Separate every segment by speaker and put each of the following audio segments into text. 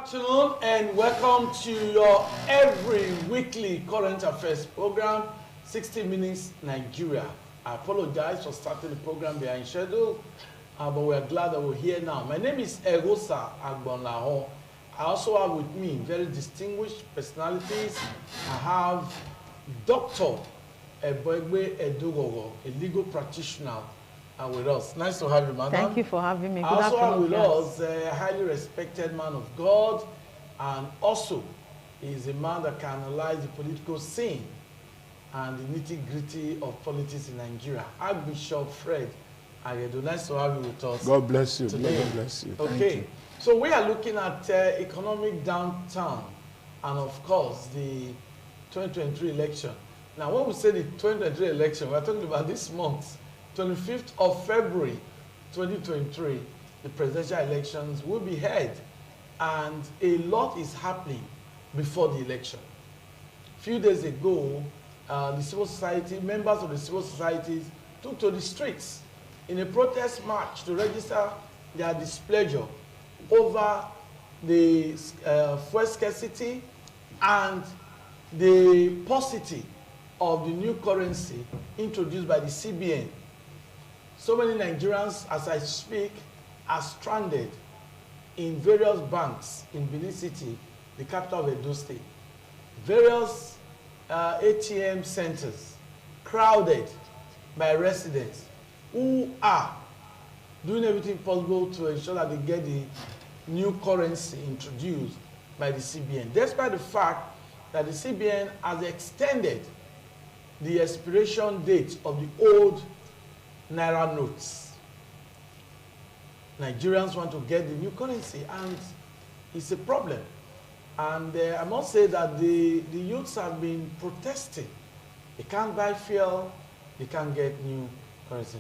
Speaker 1: afternoon and welcome to your every weekly current affairs program, 60 Minutes Nigeria. I apologize for starting the program behind schedule, but we are glad that we're here now. My name is Egosa Agbonlaho. I also have with me very distinguished personalities. I have Dr. Eboegbe Edogogo, a legal practitioner, with us. Nice to have you, madam.
Speaker 2: Thank you for having me. Good
Speaker 1: also
Speaker 2: afternoon,
Speaker 1: with us a highly respected man of God, and also is a man that can analyze the political scene and the nitty-gritty of politics in Nigeria. Archbishop Fred Agedo. Nice to have you with us.
Speaker 3: God bless you.
Speaker 1: Today.
Speaker 3: God bless you.
Speaker 1: Okay,
Speaker 3: Thank you.
Speaker 1: so we are looking at economic downturn and of course the 2023 election. Now, when we say the 2023 election, we are talking about this month. 25th of February 2023, the presidential elections will be held, and a lot is happening before the election. A few days ago, the civil society, members of the civil societies took to the streets in a protest march to register their displeasure over the fuel scarcity and the paucity of the new currency introduced by the CBN. So many Nigerians, as I speak, are stranded in various banks in Benin City, the capital of Edo State. Various ATM centers crowded by residents who are doing everything possible to ensure that they get the new currency introduced by the CBN, despite the fact that the CBN has extended the expiration date of the old Naira notes. Nigerians want to get the new currency, and it's a problem. And I must say that the youths have been protesting. They can't buy fuel, they can't get new currency.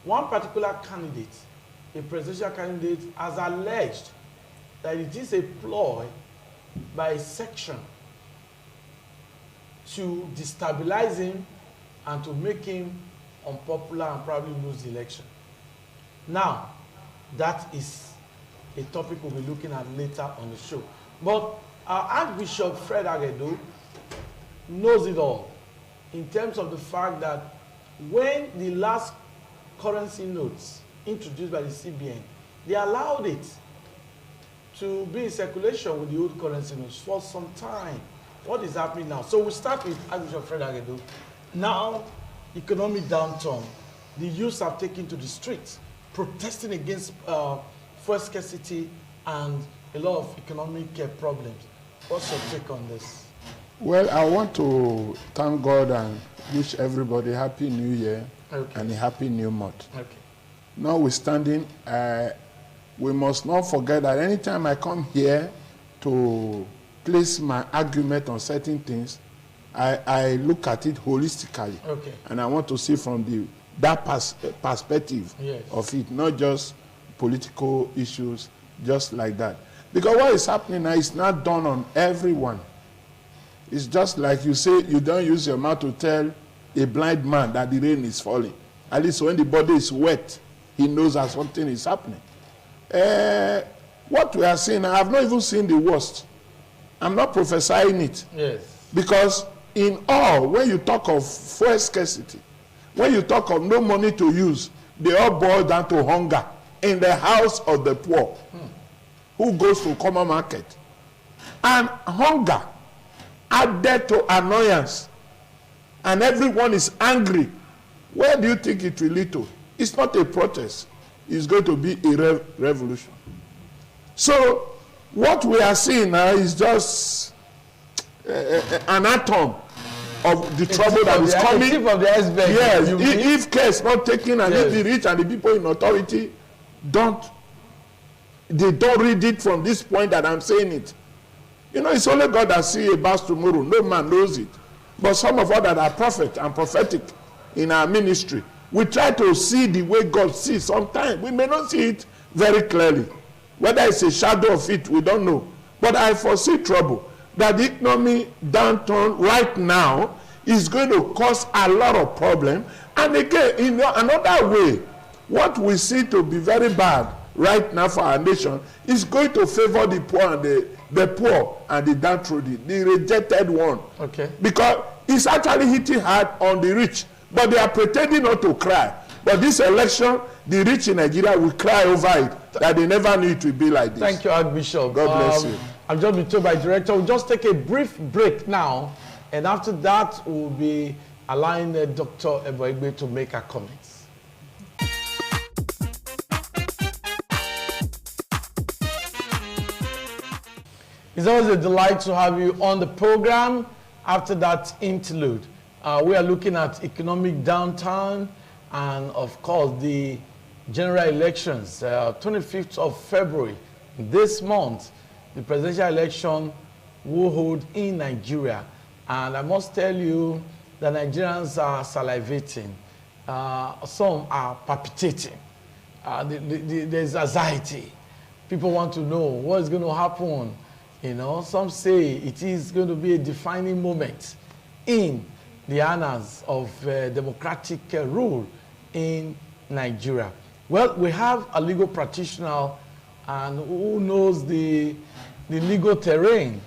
Speaker 1: One particular candidate, a presidential candidate, has alleged that it is a ploy by a section to destabilize him and to make him unpopular and probably lose the election. Now, that is a topic we'll be looking at later on the show. But Archbishop Fred Agedo knows it all in terms of the fact that when the last currency notes introduced by the CBN, they allowed it to be in circulation with the old currency notes for some time. What is happening now? So we'll start with Archbishop Fred Agedo. Now, economic downturn, the youths have taken to the streets protesting against fuel scarcity and a lot of economic problems. What's your take on this?
Speaker 3: Well, I want to thank God and wish everybody Happy New Year and a Happy New Month.
Speaker 1: Okay.
Speaker 3: Notwithstanding, we must not forget that anytime I come here to place my argument on certain things, I look at it holistically, and I want to see from that perspective of it, not just political issues, just like that. Because what is happening now is not done on everyone. It's just like you say, you don't use your mouth to tell a blind man that the rain is falling. At least when the body is wet, he knows that something is happening. What we are seeing, I have not even seen the worst. I'm not prophesying it.
Speaker 1: Yes.
Speaker 3: Because in all, when you talk of fuel scarcity, when you talk of no money to use, they all boil down to hunger in the house of the poor who goes to common market. And hunger added to annoyance, and everyone is angry. Where do you think it will lead to? It's not a protest. It's going to be a revolution. So what we are seeing now is just an atom of the trouble that is coming.
Speaker 1: Tip of the iceberg.
Speaker 3: Yes, if care is not taken, and if the rich and the people in authority don't read it from this point that I'm saying it. You know, it's only God that sees about tomorrow. No man knows it. But some of us that are prophet and prophetic in our ministry, we try to see the way God sees. Sometimes we may not see it very clearly. Whether it's a shadow of it, we don't know. But I foresee trouble. That the economic downturn right now is going to cause a lot of problem. And again, in another way, what we see to be very bad right now for our nation is going to favor the poor and the poor and the downtrodden, the rejected one.
Speaker 1: Okay.
Speaker 3: Because it's actually hitting hard on the rich, but they are pretending not to cry. But this election, the rich in Nigeria will cry over it, that they never knew it would be like this.
Speaker 1: Thank you, Archbishop.
Speaker 3: God bless you.
Speaker 1: I've just been told by director, we'll just take a brief break now, and after that, we'll be allowing Dr. Eboigbe to make her comments. It's always a delight to have you on the program. After that interlude, we are looking at economic downturn and, of course, the general elections. 25th of February, this month, the presidential election will hold in Nigeria. And I must tell you that Nigerians are salivating. Some are palpitating. There's anxiety. People want to know what is going to happen. You know, some say it is going to be a defining moment in the annals of democratic rule in Nigeria. Well, we have a legal practitioner and who knows the legal terrain,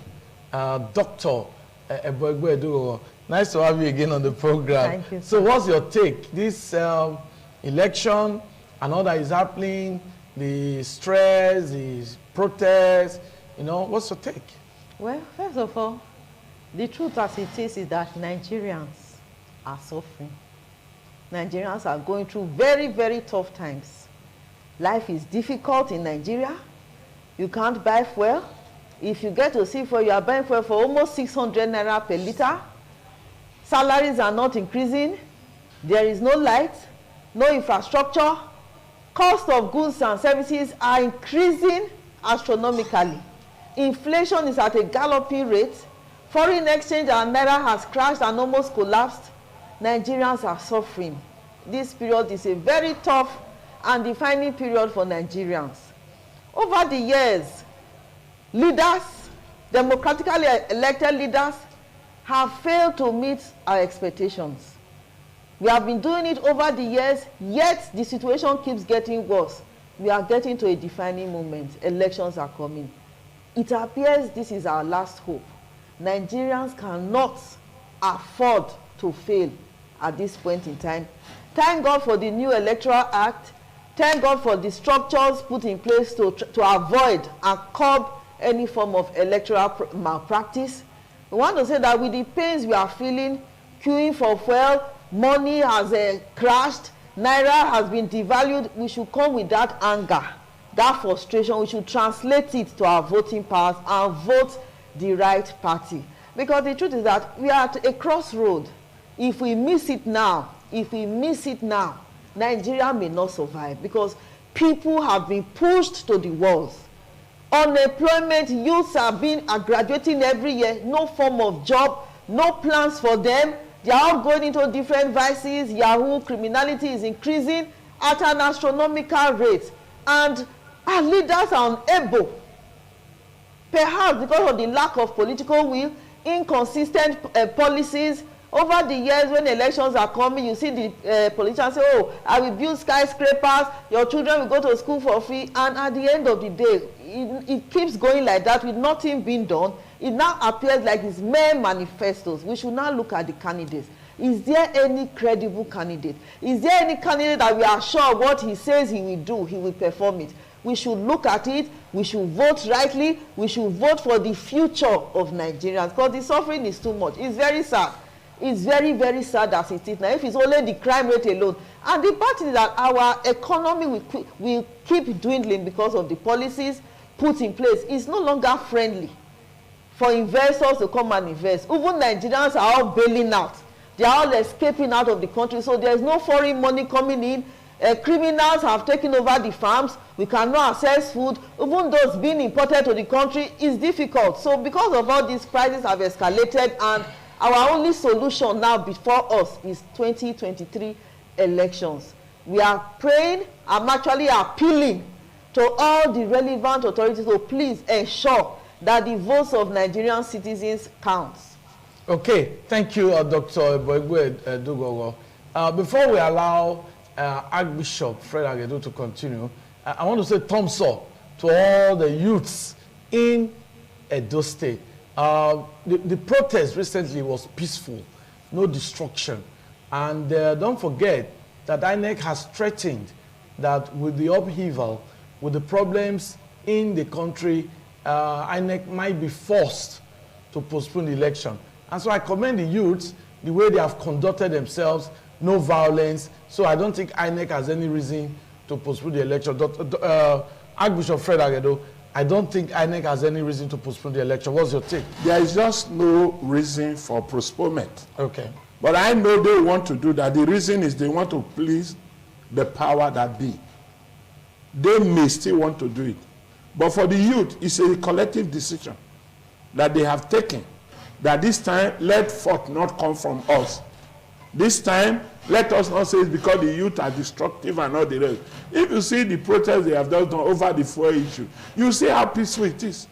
Speaker 1: Dr. Eboigbe. Nice to have you again on the program.
Speaker 2: Thank you.
Speaker 1: So what's your take? This election and all that is happening, the stress, the protests, you know, what's your take?
Speaker 2: Well, first of all, the truth as it is that Nigerians are suffering. Nigerians are going through very, very tough times. Life is difficult in Nigeria. You can't buy fuel. If you get to see fuel, you are buying fuel for almost 600 naira per liter. Salaries are not increasing. There is no light, no infrastructure. Cost of goods and services are increasing astronomically. Inflation is at a galloping rate. Foreign exchange and naira has crashed and almost collapsed. Nigerians are suffering. This period is a very tough and defining period for Nigerians. Over the years, leaders, democratically elected leaders, have failed to meet our expectations. We have been doing it over the years, yet the situation keeps getting worse. We are getting to a defining moment. Elections are coming. It appears this is our last hope. Nigerians cannot afford to fail at this point in time. Thank God for the new Electoral Act. Thank God for the structures put in place to avoid and curb any form of electoral malpractice. We want to say that with the pains we are feeling, queuing for fuel, money has crashed, naira has been devalued, we should come with that anger, that frustration. We should translate it to our voting powers and vote the right party. Because the truth is that we are at a crossroad. If we miss it now, Nigeria may not survive, because people have been pushed to the walls. Unemployment, youths are graduating every year, no form of job, no plans for them. They are all going into different vices. Yahoo criminality is increasing at an astronomical rate. And our leaders are unable, perhaps because of the lack of political will, inconsistent policies. Over the years, when elections are coming, you see the politicians say, oh, I will build skyscrapers, your children will go to school for free. And at the end of the day, it keeps going like that with nothing being done. It now appears like it's mere manifestos. We should now look at the candidates. Is there any credible candidate? Is there any candidate that we are sure what he says he will do, he will perform it? We should look at it. We should vote rightly. We should vote for the future of Nigerians, because the suffering is too much. It's very sad. It's very, very sad as it is now. If it's only the crime rate alone. And the part is that our economy will keep dwindling because of the policies put in place. It's no longer friendly for investors to come and invest. Even Nigerians are all bailing out. They are all escaping out of the country. So there's no foreign money coming in. Criminals have taken over the farms. We cannot access food. Even those being imported to the country is difficult. So because of all these prices have escalated, and our only solution now before us is 2023 elections. We are praying. I'm actually appealing to all the relevant authorities to please ensure that the votes of Nigerian citizens counts.
Speaker 1: Okay, thank you, Dr. Eboigbe Dogogo. Before we allow Archbishop Fred Agedu to continue, I want to say thumbs up to all the youths in Edo State. The protest recently was peaceful, no destruction. And don't forget that INEC has threatened that with the upheaval, with the problems in the country, INEC might be forced to postpone the election. And so I commend the youths, the way they have conducted themselves, no violence. So I don't think INEC has any reason to postpone the election. Archbishop Fred Agedo, I don't think INEC has any reason to postpone the election. What's your take?
Speaker 3: There is just no reason for postponement.
Speaker 1: Okay.
Speaker 3: But I know they want to do that. The reason is they want to please the power that be. They may still want to do it. But for the youth, it's a collective decision that they have taken. That this time, let fault not come from us. This time, let us not say it's because the youth are destructive and all the rest. If you see the protests they have done over the fuel issue, you see how peaceful it is.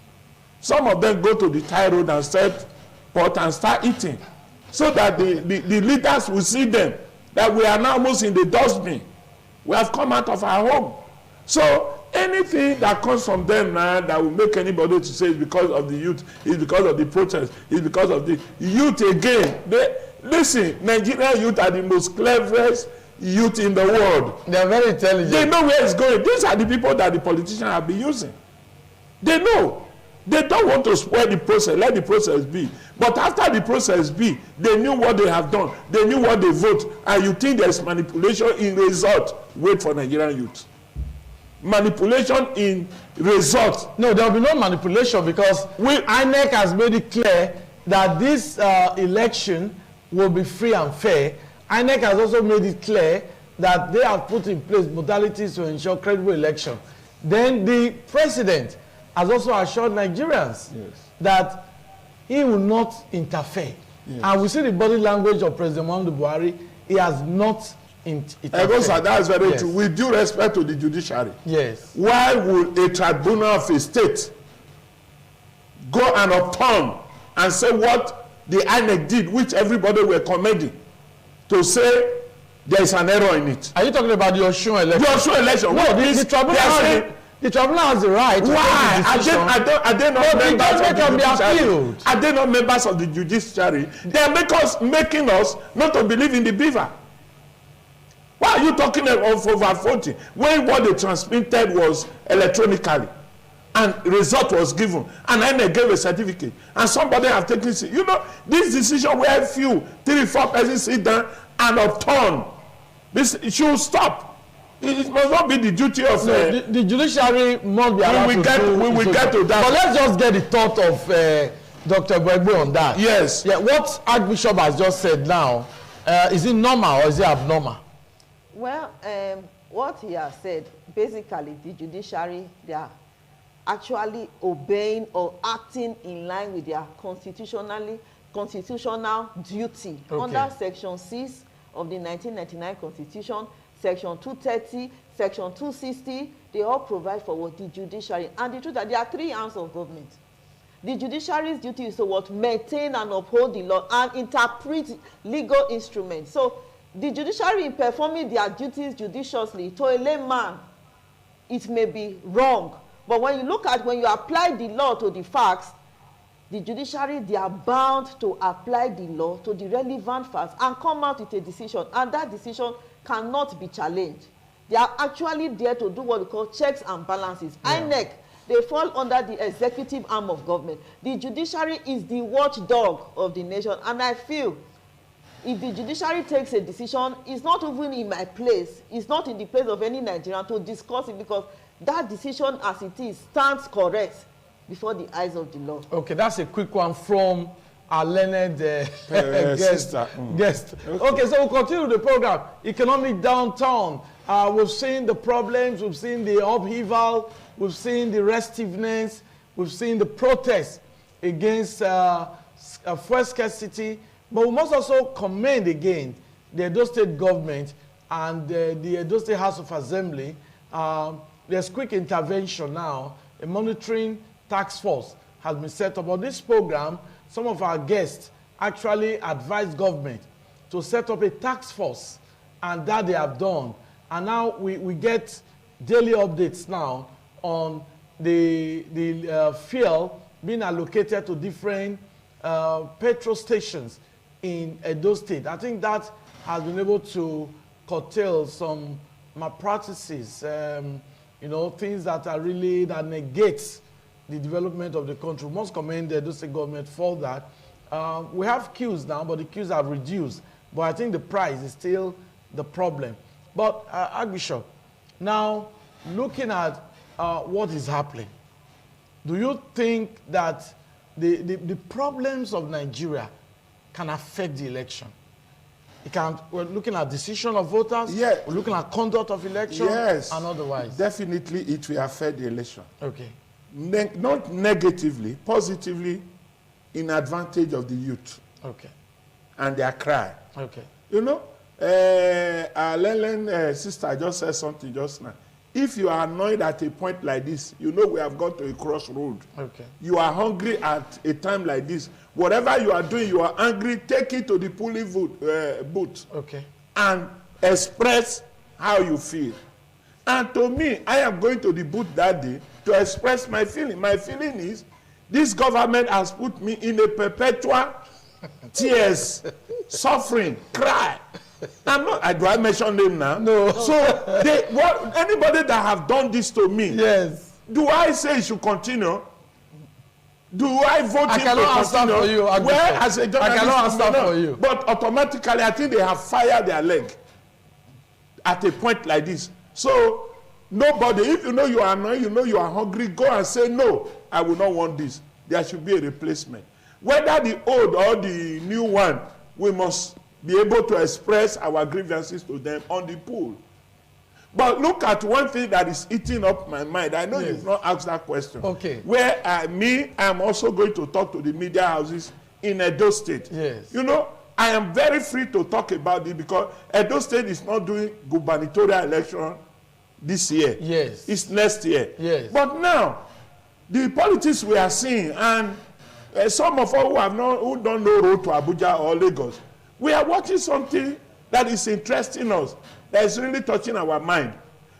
Speaker 3: Some of them go to the Thai road and set pot and start eating, so that the leaders will see them, that we are now almost in the dustbin. We have come out of our home. So anything that comes from them now that will make anybody to say it's because of the youth, it's because of the protest, it's because of the youth again. Listen, Nigerian youth are the most cleverest youth in the world.
Speaker 1: They are very intelligent.
Speaker 3: They know where it's going. These are the people that the politicians have been using. They know. They don't want to spoil the process, let the process be. But after the process be, they knew what they have done. They knew what they vote. And you think there's manipulation in result. Wait for Nigerian youth. Manipulation in result.
Speaker 1: No, there will be no manipulation, because INEC has made it clear that this election will be free and fair. INEC has also made it clear that they have put in place modalities to ensure credible election. Then the president has also assured Nigerians that he will not interfere. Yes. And we see the body language of President Muhammadu Buhari. He has not interfered.
Speaker 3: That's very true. With due respect to the judiciary.
Speaker 1: Yes.
Speaker 3: Why would a tribunal of a state go and upturn and say what the INEC did, which everybody were commending, to say there is an error in it?
Speaker 1: Are you talking about the Osun election? The Osun election. No, the tribunal has the right.
Speaker 3: Why? Are they not members of the
Speaker 1: judiciary?
Speaker 3: Are they not members of the judiciary? They are making us not to believe in the beaver. Why are you talking of over 40 when what they transmitted was electronically? And result was given, and then they gave a certificate, and somebody have taken it. You know, this decision where few, 3-4 persons sit down and upturn, this should stop. It must not be the duty of
Speaker 1: the judiciary. Must be allowed
Speaker 3: we will get to that.
Speaker 1: But let's just get the thought of Dr. Gbegbe on that.
Speaker 3: Yes.
Speaker 1: Yeah. What Archbishop has just said now, is it normal or is it abnormal?
Speaker 2: Well, what he has said, basically, the judiciary, they are actually obeying or acting in line with their constitutional duty. Okay. Under Section 6 of the 1999 Constitution, Section 230, Section 260, they all provide for what the judiciary. And the truth that there are 3 arms of government. The judiciary's duty is to what? Maintain and uphold the law and interpret legal instruments. So the judiciary, in performing their duties judiciously, to a layman, it may be wrong. But when you look at, when you apply the law to the facts, the judiciary, they are bound to apply the law to the relevant facts and come out with a decision. And that decision cannot be challenged. They are actually there to do what we call checks and balances. Yeah. INEC, they fall under the executive arm of government. The judiciary is the watchdog of the nation. And I feel if the judiciary takes a decision, it's not even in my place. It's not in the place of any Nigerian to discuss it, because that decision as it is stands correct before the eyes of the law. Okay,
Speaker 1: that's a quick one from our learned guest. Okay, so we'll continue the program. Economic downturn. We've seen the problems, we've seen the upheaval, we've seen the restiveness, we've seen the protests against fuel scarcity. But we must also commend again the Edo State government and the Edo State House of Assembly. There's quick intervention now. A monitoring task force has been set up. On this program, some of our guests actually advised government to set up a task force, and that they have done. And now we get daily updates now on the fuel being allocated to different petrol stations in Edo State. I think that has been able to curtail some malpractices, you know, things that are really, that negates the development of the country. We must commend the Edo State government for that. We have queues now, but the queues have reduced. But I think the price is still the problem. But Archbishop, now looking at what is happening, do you think that the problems of Nigeria can affect the election? It can. We're looking at decision of voters.
Speaker 3: Yeah.
Speaker 1: We're looking at conduct of election.
Speaker 3: Yes.
Speaker 1: And otherwise.
Speaker 3: Definitely, it will affect the election.
Speaker 1: Okay.
Speaker 3: Not negatively, positively, in advantage of the youth.
Speaker 1: Okay.
Speaker 3: And their cry.
Speaker 1: Okay.
Speaker 3: You know, our Lelen sister just said something just now. If you are annoyed at a point like this, you know we have got to a crossroad.
Speaker 1: Okay.
Speaker 3: You are hungry at a time like this. Whatever you are doing, you are angry, take it to the polling booth.
Speaker 1: Okay.
Speaker 3: And express how you feel. And to me, I am going to the booth that day to express my feeling. My feeling is, this government has put me in a perpetual tears, suffering, cry. I'm not, do I mention them now?
Speaker 1: No.
Speaker 3: So, anybody that have done this to me,
Speaker 1: Yes.
Speaker 3: do I say it should continue? Do I vote
Speaker 1: I
Speaker 3: him
Speaker 1: cannot
Speaker 3: to
Speaker 1: answer
Speaker 3: continue?
Speaker 1: for you.
Speaker 3: Where, as a journalist,
Speaker 1: I cannot answer
Speaker 3: no.
Speaker 1: for you.
Speaker 3: But automatically, I think they have fired their leg at a point like this. So, nobody, if you know you are annoyed, you know you are hungry, go and say, no, I will not want this. There should be a replacement. Whether the old or the new one, we must be able to express our grievances to them on the pool. But look at one thing that is eating up my mind. I know
Speaker 1: Yes.
Speaker 3: you've not asked that question.
Speaker 1: Okay.
Speaker 3: Where I'm also going to talk to the media houses in Edo State.
Speaker 1: Yes.
Speaker 3: You know, I am very free to talk about it because Edo State is not doing gubernatorial election this year.
Speaker 1: Yes.
Speaker 3: It's next year.
Speaker 1: Yes.
Speaker 3: But now, the politics we are seeing, and some of us who don't know road to Abuja or Lagos, we are watching something that is interesting us, that is really touching our mind.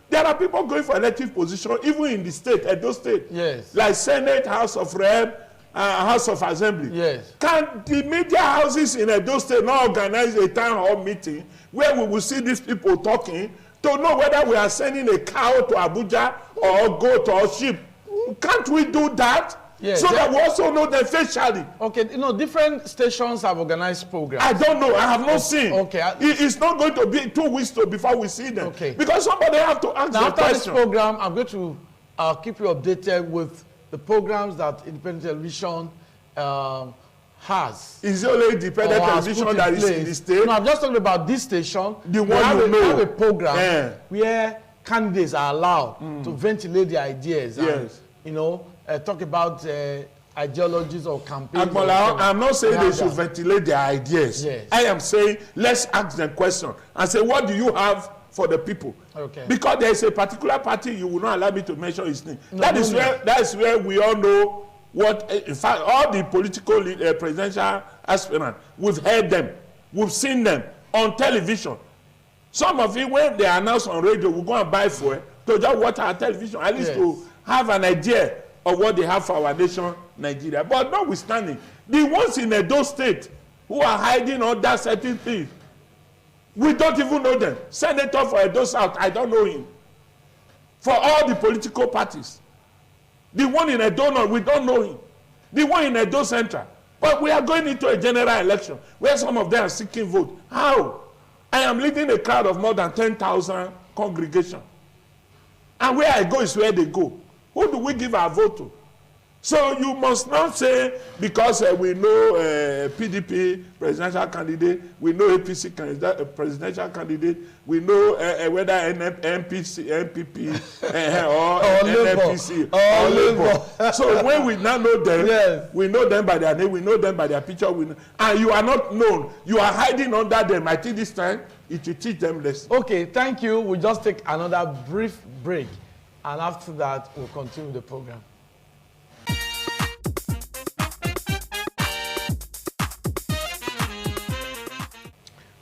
Speaker 3: There are people going for elective position, even in the state, Edo State.
Speaker 1: Yes.
Speaker 3: Like Senate, House of Rep, House of Assembly.
Speaker 1: Yes.
Speaker 3: Can the media houses in Edo State not organize a town hall meeting where we will see these people talking to know whether we are sending a cow to Abuja or a goat or a sheep? Can't we do that?
Speaker 1: Yes.
Speaker 3: So that we also know them facially.
Speaker 1: Okay, you know, different stations have organized programs.
Speaker 3: I don't know. I have not seen.
Speaker 1: Okay.
Speaker 3: It's not going to be 2 weeks before we see them.
Speaker 1: Okay.
Speaker 3: Because somebody have to ask
Speaker 1: Now,
Speaker 3: the
Speaker 1: after
Speaker 3: question.
Speaker 1: this program, I'm going to keep you updated with the programs that independent television has.
Speaker 3: Is it only independent
Speaker 1: Or has
Speaker 3: television
Speaker 1: put
Speaker 3: that
Speaker 1: in
Speaker 3: is in
Speaker 1: place.
Speaker 3: the state?
Speaker 1: No, I'm just talking about this station.
Speaker 3: The
Speaker 1: We
Speaker 3: one
Speaker 1: have
Speaker 3: you
Speaker 1: a,
Speaker 3: know.
Speaker 1: we have a program
Speaker 3: Yeah.
Speaker 1: where candidates are allowed to ventilate their ideas. And,
Speaker 3: Yes.
Speaker 1: you know, talk about ideologies or campaigns.
Speaker 3: Agbola, I'm not saying they should
Speaker 1: that.
Speaker 3: ventilate their ideas.
Speaker 1: Yes.
Speaker 3: I am saying let's ask them question and say, what do you have for the people?
Speaker 1: Okay.
Speaker 3: Because there is a particular party, you will not allow me to mention his name.
Speaker 1: No,
Speaker 3: that
Speaker 1: no,
Speaker 3: is
Speaker 1: no.
Speaker 3: where we all know what, in fact, all the political presidential aspirants, we've heard them, we've seen them on television. Some of it, when they announce on radio, we go and buy for it to just watch our television, at least
Speaker 1: Yes.
Speaker 3: to have an idea of what they have for our nation, Nigeria. But notwithstanding, the ones in Edo State who are hiding under certain things, we don't even know them. Senator for Edo South, I don't know him. For all the political parties. The one in Edo North, we don't know him. The one in Edo Central. But we are going into a general election where some of them are seeking vote. How? I am leading a crowd of more than 10,000 congregation. And where I go is where they go. Who do we give our vote to? So you must not say because we know PDP presidential candidate, we know APC presidential candidate, we know whether NPP or NPC or Labour. So when we now know them,
Speaker 1: Yes.
Speaker 3: we know them by their name, we know them by their picture, and you are not known. You are hiding under them. I think this time it will teach them less.
Speaker 1: Okay, thank you. We'll just take another brief break. And after that, we'll continue the program.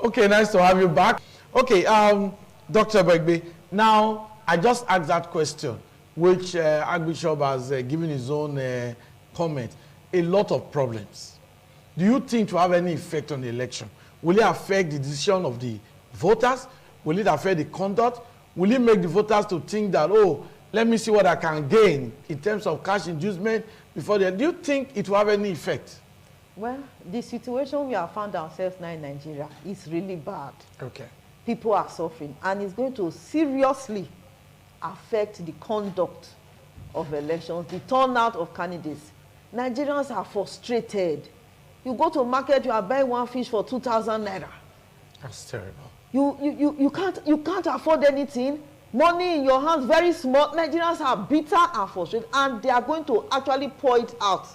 Speaker 1: Okay, nice to have you back. Okay, Dr. Begbe, now I just asked that question, which Archbishop has given his own comment. A lot of problems. Do you think to have any effect on the election? Will it affect the decision of the voters? Will it affect the conduct? Will it make the voters to think that, oh, let me see what I can gain in terms of cash inducement before they... Do you think it will have any effect?
Speaker 2: Well, the situation we have found ourselves now in Nigeria is really bad.
Speaker 1: Okay.
Speaker 2: People are suffering, and it's going to seriously affect the conduct of elections, the turnout of candidates. Nigerians are frustrated. You go to market, you are buying one fish for 2,000 naira.
Speaker 1: That's terrible.
Speaker 2: You can't afford anything. Money in your hands, very small. Nigerians are bitter and frustrated, and they are going to actually pour it out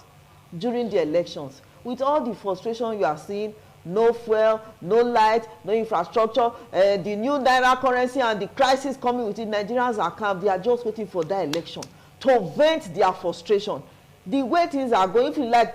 Speaker 2: during the elections. With all the frustration you are seeing, no fuel, no light, no infrastructure, the new naira currency and the crisis coming with it, Nigerians are calm. They are just waiting for that election to vent their frustration. The way things are going, if you like,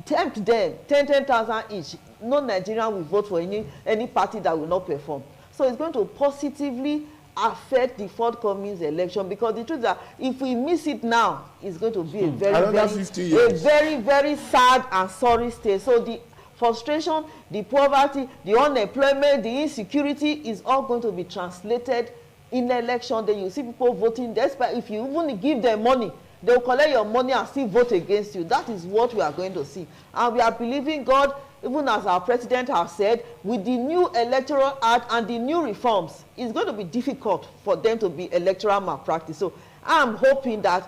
Speaker 2: tempt them, 10,000 each. No Nigerian will vote for any party that will not perform. So it's going to positively affect the forthcoming election, because the truth is that if we miss it now, it's going to be a very, very sad and sorry state. So the frustration, the poverty, the unemployment, the insecurity is all going to be translated in the election. Then you see people voting, despite if you even give them money, they will collect your money and still vote against you. That is what we are going to see. And we are believing God, even as our president has said, with the new electoral act and the new reforms, it's going to be difficult for them to be electoral malpractice. So I'm hoping that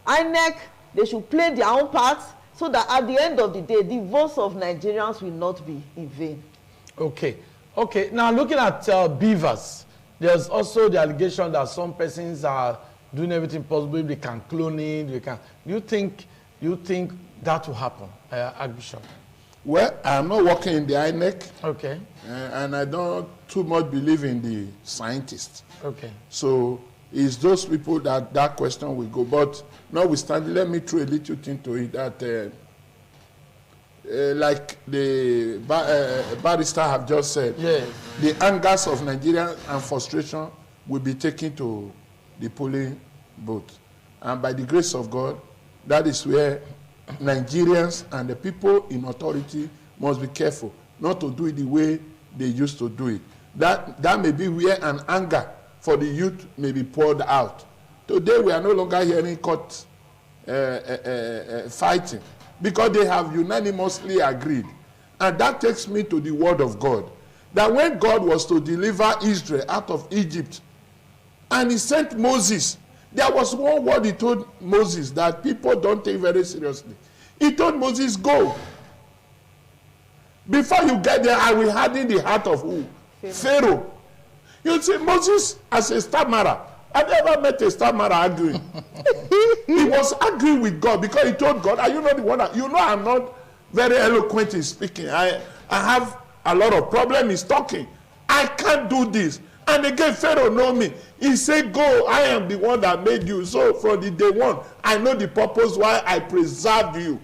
Speaker 2: INEC, they should play their own parts, so that at the end of the day, the votes of Nigerians will not be in vain. Okay.
Speaker 1: Okay. Now, looking at beavers, there's also the allegation that some persons are doing everything possible. They can clone it. They can. Do you think that will happen, Archbishop?
Speaker 3: Well, I'm not working in the INEC.
Speaker 1: Okay.
Speaker 3: And I don't too much believe in the scientists.
Speaker 1: Okay.
Speaker 3: So it's those people that question will go. But notwithstanding, let me throw a little thing to it that, like the barrister have just said,
Speaker 1: yeah,
Speaker 3: the angers of Nigerians and frustration will be taken to the polling booth. And by the grace of God, that is where Nigerians and the people in authority must be careful not to do it the way they used to do it. That may be where an anger for the youth may be poured out. Today we are no longer hearing court fighting, because they have unanimously agreed. And that takes me to the word of God, that when God was to deliver Israel out of Egypt and he sent Moses, there was one word he told Moses that people don't take very seriously. He told Moses, go. Before you get there, I will harden the heart of who? Pharaoh. You see, Moses as a stammerer. I've never met a stammerer arguing. He was arguing with God because he told God, are you not the one that, you know I'm not very eloquent in speaking. I have a lot of problem in talking. I can't do this. And again, Pharaoh know me. He said, go, I am the one that made you. So from the day one, I know the purpose why I preserved you.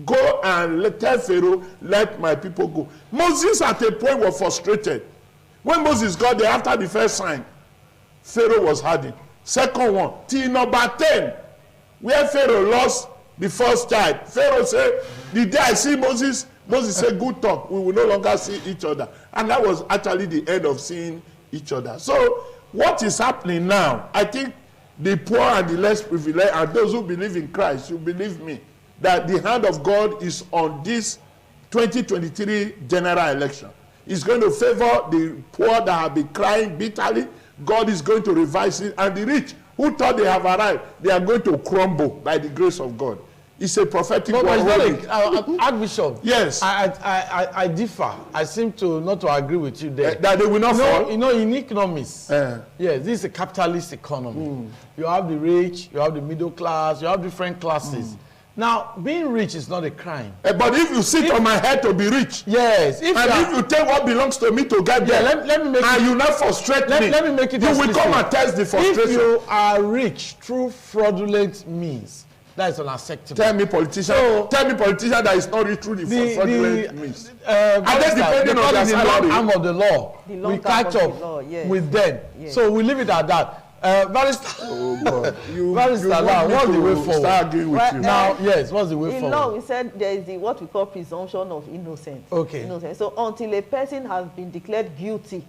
Speaker 3: Go and tell Pharaoh, let my people go. Moses at a point was frustrated. When Moses got there after the first sign, Pharaoh was hardened. Second one, till number 10, where Pharaoh lost the first child. Pharaoh said, the day I see Moses, Moses said, good talk, we will no longer see each other. And that was actually the end of seeing each other. So what is happening now, I think the poor and the less privileged and those who believe in Christ, you believe me, that the hand of God is on this 2023 general election. It's going to favor the poor that have been crying bitterly. God is going to revise it. And the rich who thought they have arrived, they are going to crumble by the grace of God. It's a prophetic word.
Speaker 1: Archbishop,
Speaker 3: yes.
Speaker 1: I differ. I seem to not to agree with you there.
Speaker 3: That they will not fall?
Speaker 1: You know, in economics, yes, this is a capitalist economy. You have the rich, you have the middle class, you have different classes. Now, being rich is not a crime.
Speaker 3: But if you sit on my head to be rich,
Speaker 1: yes, if
Speaker 3: you take what belongs to me to get there,
Speaker 1: let me make
Speaker 3: and you not frustrate me,
Speaker 1: let me make it
Speaker 3: you will come and test the frustration.
Speaker 1: If you are rich through fraudulent means, that is unacceptable.
Speaker 3: Tell me, politician that is not rich through the fraudulent means. And then depending on their salary.
Speaker 1: Arm of the law, we catch up with them. Yes. So we leave it at that. Barrister.
Speaker 3: Oh God.
Speaker 1: Barrister, now what's the way forward?
Speaker 3: Start arguing with you.
Speaker 1: Now, yes, what's the way forward?
Speaker 2: In law, we said there is what we call presumption of innocence.
Speaker 1: Okay.
Speaker 2: Innocence. So until a person has been declared guilty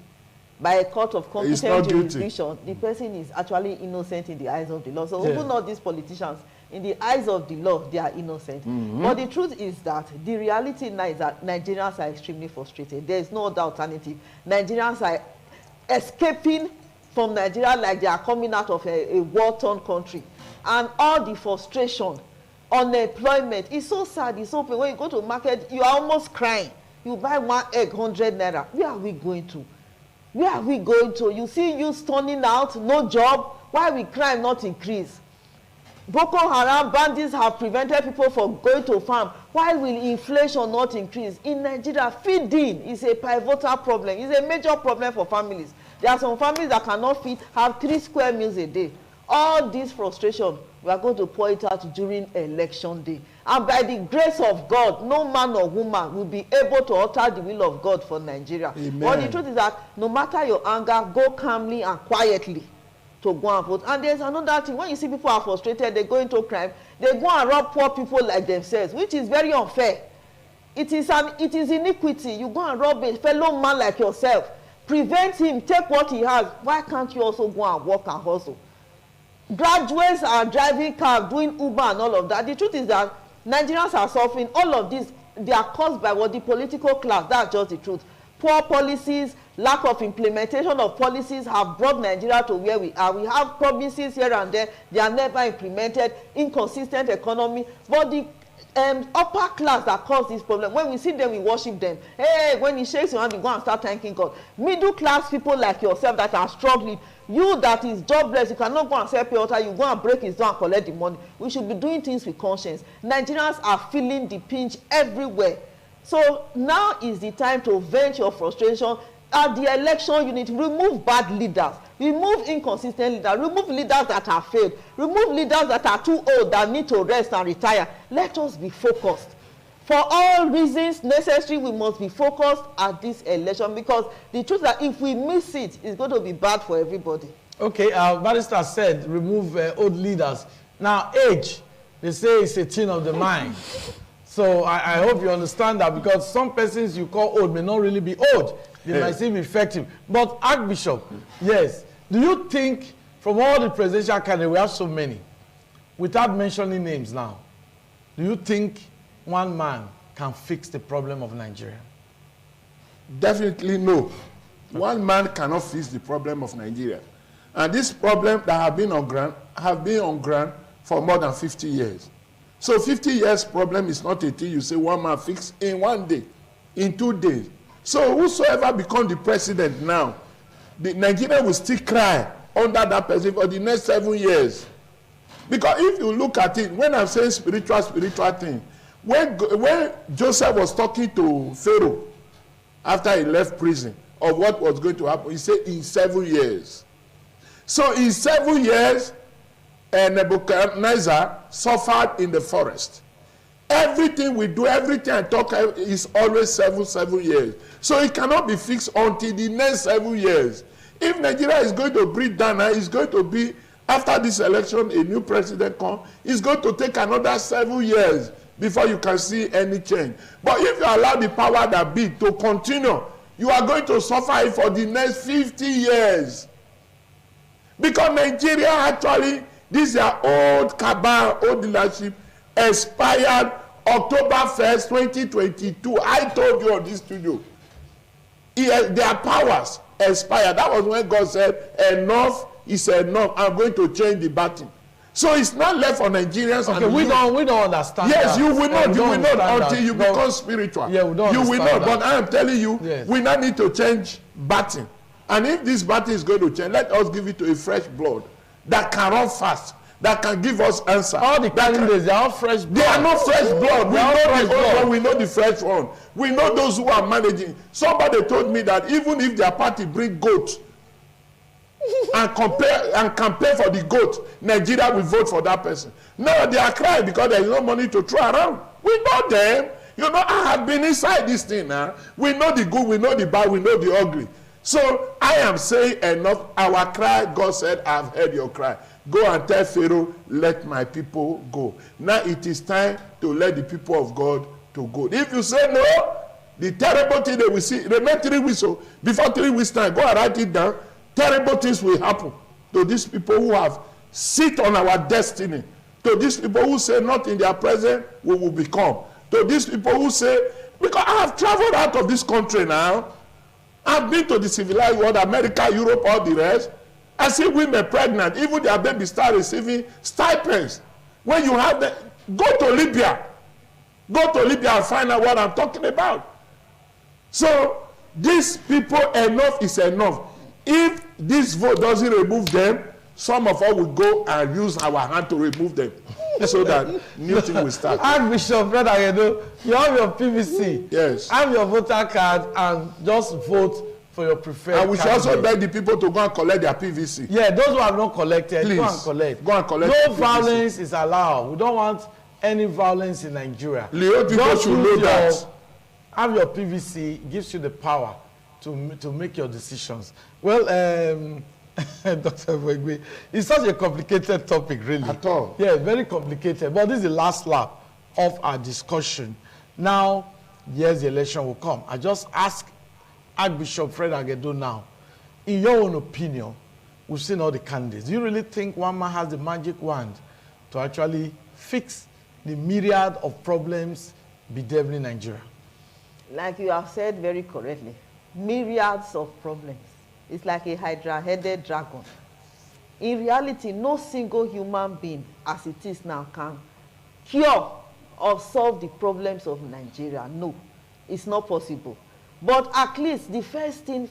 Speaker 2: by a court of
Speaker 3: He's
Speaker 2: competent
Speaker 3: not guilty.
Speaker 2: jurisdiction, the person is actually innocent in the eyes of the law. So
Speaker 1: Yeah.
Speaker 2: even not these politicians, in the eyes of the law, they are innocent. But the truth is that the reality now is that Nigerians are extremely frustrated. There is no other alternative. Nigerians are escaping from Nigeria like they are coming out of a war-torn country. And all the frustration, unemployment, it's so sad, it's so painful. When you go to market, you are almost crying. You buy one egg, 100 naira. Where are we going to? Where are we going to? You see youth turning out, no job. Why will crime not increase? Boko Haram bandits have prevented people from going to farm. Why will inflation not increase? In Nigeria, feeding is a pivotal problem. It's a major problem for families. There are some families that cannot feed, have 3 square meals a day. All this frustration, we are going to pour it out during election day. And by the grace of God, no man or woman will be able to alter the will of God for Nigeria.
Speaker 3: Amen.
Speaker 2: But the truth is that no matter your anger, go calmly and quietly to go and vote. And there's another thing. When you see people are frustrated, they go into crime, they go and rob poor people like themselves, which is very unfair. It is iniquity. You go and rob a fellow man like yourself. Prevent him, take what he has. Why can't you also go and work and hustle? Graduates are driving cars, doing Uber and all of that. The truth is that Nigerians are suffering. All of this, they are caused by what the political class. That's just the truth. Poor policies, lack of implementation of policies have brought Nigeria to where we are. We have promises here and there. They are never implemented. Inconsistent economy. But the upper class that cause this problem, when we see them, we worship them. Hey, when he shakes your hand, we go and start thanking God. Middle class people like yourself that are struggling, you that is jobless, you cannot go and sell pure water, you go and break his door and collect the money. We should be doing things with conscience. Nigerians are feeling the pinch everywhere. So now is the time to vent your frustration. At the election, you need to remove bad leaders, remove inconsistent leaders, remove leaders that are failed, remove leaders that are too old, that need to rest and retire. Let us be focused. For all reasons necessary, we must be focused at this election, because the truth is that if we miss it, it's going to be bad for everybody.
Speaker 1: Okay, Barrister said remove old leaders. Now, age, they say it's a thing of the mind. So I hope you understand that, because some persons you call old may not really be old. They might still be effective. But Archbishop, yes, do you think from all the presidential candidates, we have so many, without mentioning names now, do you think one man can fix the problem of Nigeria?
Speaker 3: Definitely no. One man cannot fix the problem of Nigeria. And this problem that have been on ground for more than 50 years. So 50 years problem is not a thing you say one man fix in one day, in 2 days. So whosoever become the president now, Nigeria will still cry under that person for the next 7 years. Because if you look at it, when I'm saying spiritual thing, when Joseph was talking to Pharaoh after he left prison of what was going to happen, he said in 7 years. So in 7 years, Nebuchadnezzar suffered in the forest. Everything we do, everything I talk is always 7 years. So it cannot be fixed until the next 7 years. If Nigeria is going to breathe down, it's going to be, after this election, a new president comes, it's going to take another 7 years before you can see any change. But if you allow the power that be to continue, you are going to suffer it for the next 50 years. Because Nigeria actually, these are old cabal, old leadership, expired October 1st, 2022. I told you on this studio. Their powers expired. That was when God said, enough is enough. I'm going to change the battle. So it's not left for Nigerians.
Speaker 1: Okay, we don't understand.
Speaker 3: Yes,
Speaker 1: that.
Speaker 3: you will not. You will not until you
Speaker 1: No.
Speaker 3: become spiritual.
Speaker 1: Yeah, we don't
Speaker 3: you will not.
Speaker 1: understand that.
Speaker 3: But I am telling you,
Speaker 1: Yes.
Speaker 3: we now need to change battle. And if this battle is going to change, let us give it to a fresh blood that can run fast, that can give us answer.
Speaker 1: All the candidates, they are all fresh blood.
Speaker 3: They are not fresh blood. We
Speaker 1: They are
Speaker 3: know
Speaker 1: fresh
Speaker 3: the old
Speaker 1: blood.
Speaker 3: one, we know the fresh one. We know those who are managing. Somebody told me that even if their party bring goat and campaign for the goat, Nigeria will vote for that person. No, they are crying because there is no money to throw around. We know them. You know, I have been inside this thing now. We know the good, we know the bad, we know the ugly. So I am saying enough. Our cry, God said, I've heard your cry. Go and tell Pharaoh, let my people go. Now it is time to let the people of God to go. If you say no, the terrible thing they will see, remember 3 weeks, so before 3 weeks time, go and write it down. Terrible things will happen to these people who have sit on our destiny. To these people who say not in their present we will become. To these people who say, because I have traveled out of this country now. I've been to the civilized world, America, Europe, all the rest. I see women pregnant, even their babies start receiving stipends. When you have the, go to Libya. Go to Libya and find out what I'm talking about. So these people, enough is enough. If this vote doesn't remove them, some of us will go and use our hand to remove them so that new thing will start.
Speaker 1: Archbishop, brother, you have your PVC.
Speaker 3: Yes.
Speaker 1: Have your voter card and just vote for your preferred
Speaker 3: And we should also beg the people to go and collect their PVC.
Speaker 1: Yeah, those who have not collected,
Speaker 3: please,
Speaker 1: go and collect.
Speaker 3: Go and collect.
Speaker 1: No violence is allowed. We don't want any violence in Nigeria.
Speaker 3: Leo people should know that.
Speaker 1: Have your PVC, it gives you the power to make your decisions. Well, Dr. Wegwe, it's such a complicated topic, really.
Speaker 3: At all.
Speaker 1: Yeah, very complicated. But this is the last lap of our discussion. Now, yes, the election will come. I just ask Archbishop Fred Agedo now, in your own opinion, we've seen all the candidates. Do you really think one man has the magic wand to actually fix the myriad of problems bedeviling Nigeria?
Speaker 2: Like you have said very correctly, myriads of problems. It's like a hydra-headed dragon. In reality, no single human being, as it is now, can cure or solve the problems of Nigeria. No, it's not possible. But at least the first thing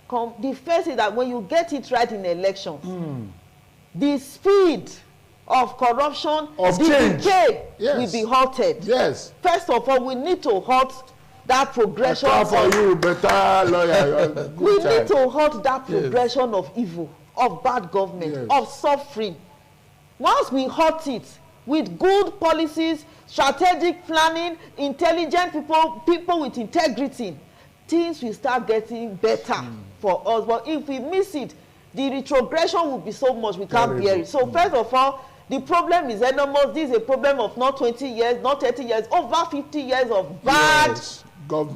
Speaker 2: that when you get it right in elections, the speed of corruption,
Speaker 3: of
Speaker 2: the
Speaker 3: change,
Speaker 2: decay
Speaker 3: yes,
Speaker 2: will be halted.
Speaker 3: Yes.
Speaker 2: First of all, we need to halt that progression.
Speaker 3: I for you, better lawyer.
Speaker 2: We need to halt that progression of evil, of bad government, of suffering. Once we halt it with good policies, strategic planning, intelligent people with integrity, things will start getting better for us. But if we miss it, the retrogression will be so much we can't bear it. So first of all, the problem is enormous. This is a problem of not 20 years, not 30 years, over 50 years of bad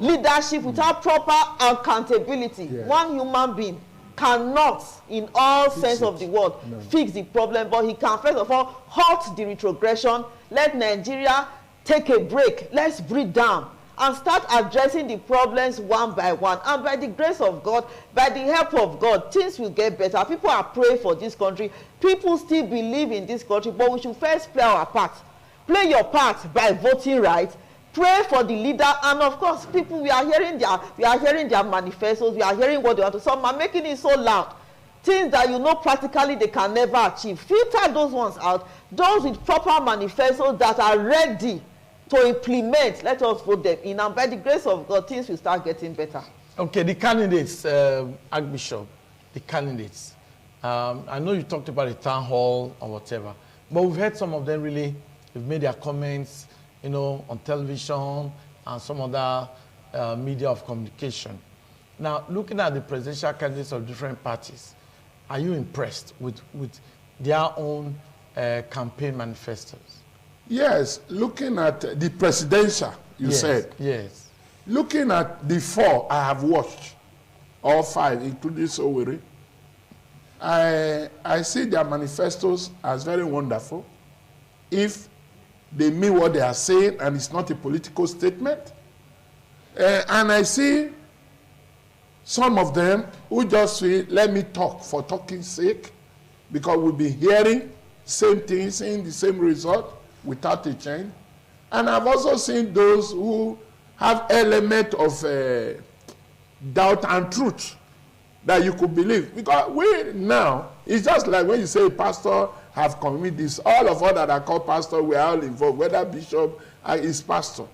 Speaker 2: leadership without proper accountability. One human being cannot, in all sense of the word, fix the problem, but he can first of all halt the retrogression, let Nigeria take a break, let's breathe down, and start addressing the problems one by one. And by the grace of God, by the help of God, things will get better. People are praying for this country. People still believe in this country, but we should first play our part. Play your part by voting right. Pray for the leader, and of course, people, we are hearing their manifestos, we are hearing what they want to. Some are making it so loud, things that you know practically they can never achieve. Filter those ones out. Those with proper manifestos that are ready to implement, let us vote them in, and by the grace of God, things will start getting better. Okay, the candidates, Archbishop, the candidates. I know you talked about the town hall or whatever, but we've heard some of them really, they've made their comments, you know, on television and some other media of communication. Now, looking at the presidential candidates of different parties, are you impressed with their own campaign manifestos? Yes, looking at the presidential, you said. Yes. Looking at the 4 I have watched, all 5, including Sowore, I see their manifestos as very wonderful. If they mean what they are saying and it's not a political statement. And I see some of them who just say, let me talk for talking's sake, because we'll be hearing same things, seeing the same result without a change. And I've also seen those who have element of doubt and truth that you could believe. Because we now, it's just like when you say pastor have committed this, all of us that are called pastor, we are all involved, whether bishop is pastor.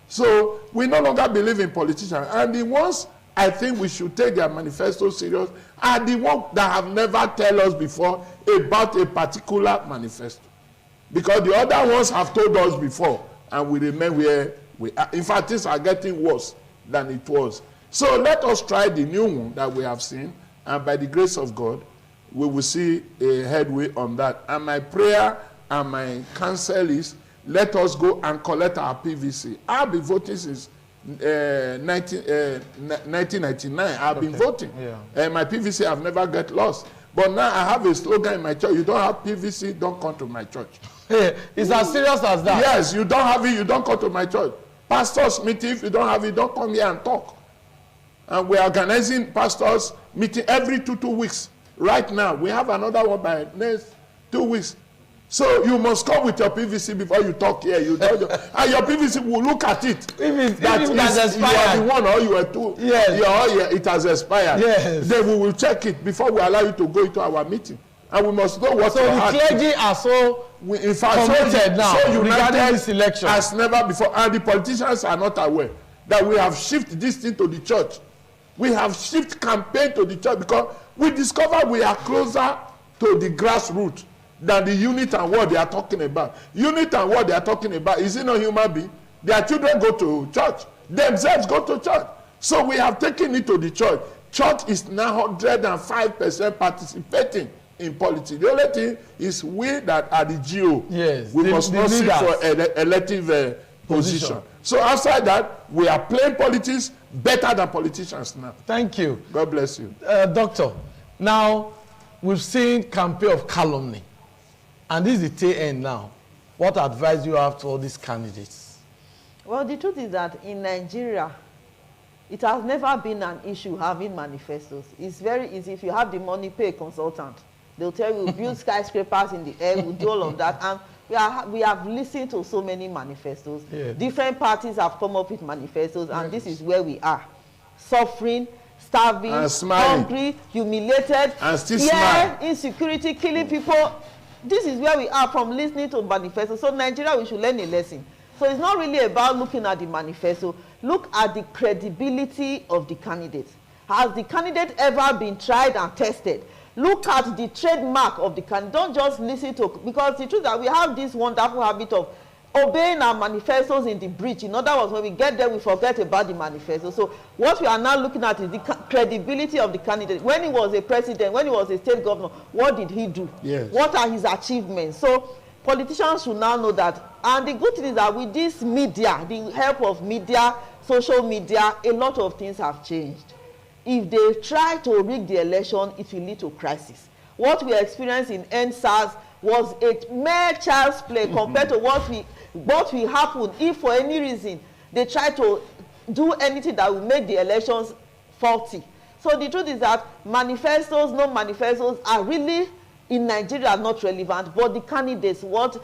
Speaker 2: So we no longer believe in politicians. And the ones I think we should take their manifesto serious are the ones that have never told us before about a particular manifesto. Because the other ones have told us before, and we remain where we are. In fact, things are getting worse than it was.
Speaker 3: So let us try the new one that we have seen, and by the grace of God, we will see a headway on that. And my prayer and my counsel is, let us go and collect our PVC. I've been voting since 1999. I've been voting. Yeah. My PVC have never get lost. But now I have a slogan in my church: you don't have PVC, don't come to my church.
Speaker 1: It's as serious as that?
Speaker 3: Yes, you don't have it, you don't come to my church. Pastors meeting, if you don't have it, don't come here and talk. And we're organizing pastors meeting every two weeks. Right now, we have another one by next 2 weeks. So you must come with your PVC before you talk here. And your PVC will look at it.
Speaker 1: If it has expired.
Speaker 3: You are the one or you are two.
Speaker 1: Yes.
Speaker 3: It has expired.
Speaker 1: Yes.
Speaker 3: Then we will check it before we allow you to go into our meeting. And we must know what
Speaker 1: so the clergy are so committed now regarding this election
Speaker 3: as never before. And the politicians are not aware that we have shifted this thing to the church. We have shifted campaign to the church because we discover we are closer to the grassroots than the unit and what they are talking about. Unit and what they are talking about, is it not human being? Their children go to church. Themselves go to church. So we have taken it to the church. Church is now 105% participating in politics. The only thing is we that are the GO.
Speaker 1: Yes,
Speaker 3: we must not seek for elective position. So outside that, we are playing politics better than politicians now.
Speaker 1: Thank you.
Speaker 3: God bless you.
Speaker 1: Doctor, now we've seen campaign of calumny. And this is the tail end now. What advice do you have to all these candidates?
Speaker 2: Well, the truth is that in Nigeria, it has never been an issue having manifestos. It's very easy. If you have the money, pay a consultant. They'll tell you, build skyscrapers in the air, we'll do all of that. And we have listened to so many manifestos. Yeah. Different parties have come up with manifestos, and this is where we are. Suffering, starving, hungry, humiliated,
Speaker 3: and still smiling.
Speaker 2: Insecurity, killing people. This is where we are from listening to manifestos. So Nigeria, we should learn a lesson. So it's not really about looking at the manifesto. Look at the credibility of the candidate. Has the candidate ever been tried and tested? Look at the trademark of the candidate. Don't just listen to, because the truth is that we have this wonderful habit of obeying our manifestos in the breach. In other words, when we get there, we forget about the manifesto. So what we are now looking at is the credibility of the candidate. When he was a president, when he was a state governor, what did he do?
Speaker 3: Yes.
Speaker 2: What are his achievements? So politicians should now know that. And the good thing is that with this media, the help of media, social media, a lot of things have changed. If they try to rig the election, it will lead to crisis. What we experienced in NSAS was a mere child's play compared to what will happen if for any reason they try to do anything that will make the elections faulty. So the truth is that manifestos, no manifestos are really in Nigeria not relevant, but the candidates, what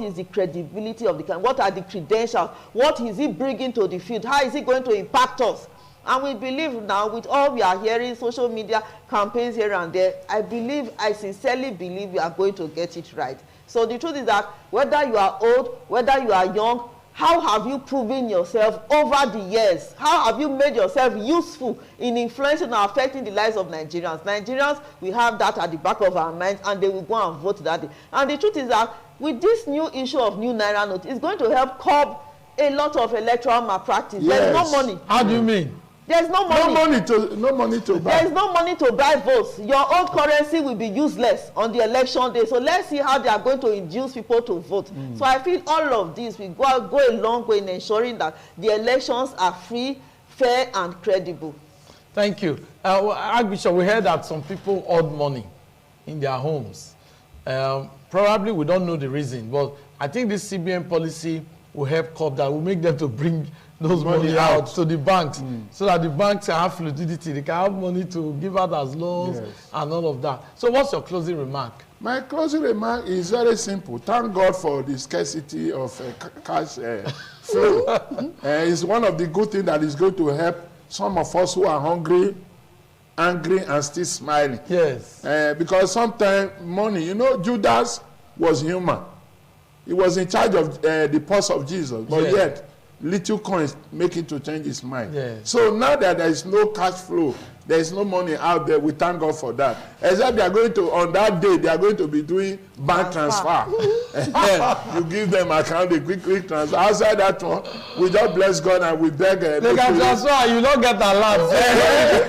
Speaker 2: is the credibility of the candidate? What are the credentials? What is he bringing to the field? How is he going to impact us? And we believe now, with all we are hearing, social media campaigns here and there, I sincerely believe we are going to get it right. So the truth is that whether you are old, whether you are young, how have you proven yourself over the years? How have you made yourself useful in influencing or affecting the lives of Nigerians? Nigerians, we have that at the back of our minds, and they will go and vote that day. And the truth is that with this new issue of new Naira note, it's going to help curb a lot of electoral malpractice.
Speaker 3: Yes.
Speaker 2: There's no money.
Speaker 1: How do you mean?
Speaker 2: There's no money.
Speaker 3: No money to buy.
Speaker 2: There's no money to buy votes. Your own currency will be useless on the election day. So let's see how they are going to induce people to vote. So I feel all of this will go a long way in ensuring that the elections are free, fair, and credible.
Speaker 1: Thank you. Archbishop, we heard that some people hoard money in their homes. Probably we don't know the reason, but I think this CBN policy will help curb that. Will make them to bring those money out to the banks, so that the banks can have fluidity. They can have money to give out as loans and all of that. So what's your closing remark?
Speaker 3: My closing remark is very simple. Thank God for the scarcity of cash flow. It's one of the good things that is going to help some of us who are hungry, angry, and still smiling.
Speaker 1: Yes.
Speaker 3: Because sometimes money, Judas was human. He was in charge of the purse of Jesus, but yet little coins make it to change his mind.
Speaker 1: Yes.
Speaker 3: So now that there is no cash flow, There is no money out there. We thank God for that. Except they are going to, on that day, they are going to be doing bank transfer. You give them account, they quick transfer. Outside that one, we just bless God and we beg.
Speaker 1: They can transfer, you don't get a lot.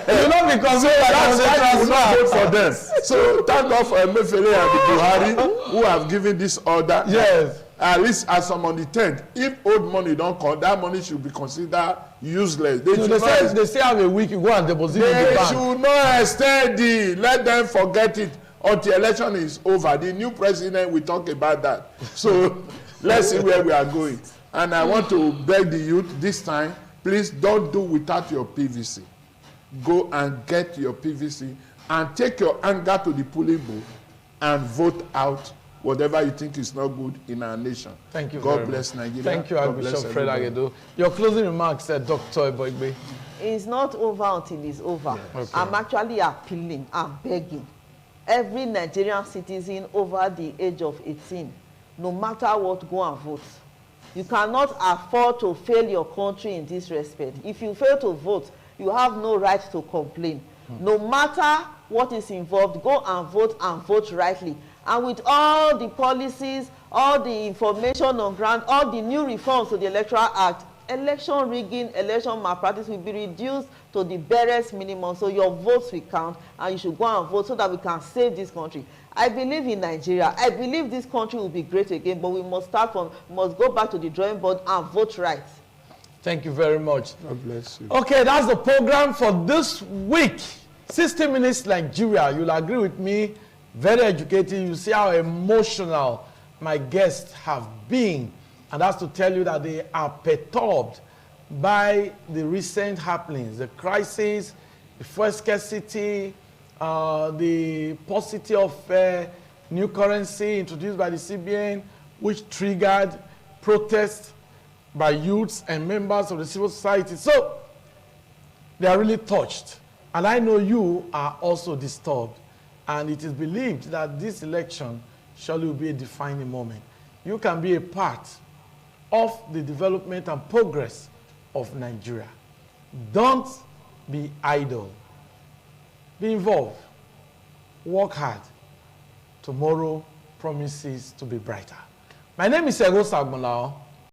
Speaker 1: You don't be concerned about the transfer.
Speaker 3: For them. So thank God for Emefiele and the Buhari who have given this order.
Speaker 1: Yes.
Speaker 3: At least as I'm on the 10th, if old money don't come, that money should be considered useless.
Speaker 1: They say have a week, you go and deposit in the bank.
Speaker 3: They should not extend it. Let them forget it until election is over. The new president will talk about that. So let's see where we are going. And I want to beg the youth this time, please don't do without your PVC. Go and get your PVC and take your anger to the polling booth and vote out whatever you think is not good in our nation.
Speaker 1: Thank you.
Speaker 3: God bless Nigeria.
Speaker 1: Thank you, Archbishop Fred Agedo. Your closing remarks, Dr. Eboigbe.
Speaker 2: It's not over until it's over.
Speaker 1: Yeah. Okay.
Speaker 2: I'm actually appealing, I'm begging every Nigerian citizen over the age of 18, no matter what, go and vote. You cannot afford to fail your country in this respect. If you fail to vote, you have no right to complain. No matter what is involved, go and vote rightly. And with all the policies, all the information on ground, all the new reforms to the Electoral Act, election rigging, election malpractice will be reduced to the barest minimum. So your votes will count, and you should go and vote so that we can save this country. I believe in Nigeria. I believe this country will be great again, but we must must go back to the drawing board and vote right.
Speaker 1: Thank you very much.
Speaker 3: God bless you.
Speaker 1: Okay, that's the program for this week. 60 Minutes Nigeria. You'll agree with me. Very educated. You see how emotional my guests have been. And that's to tell you that they are perturbed by the recent happenings, the crisis, the fuel scarcity, the paucity of new currency introduced by the CBN, which triggered protests by youths and members of the civil society. So they are really touched. And I know you are also disturbed. And it is believed that this election surely will be a defining moment. You can be a part of the development and progress of Nigeria. Don't be idle. Be involved. Work hard. Tomorrow promises to be brighter. My name is Ego Sagmalao.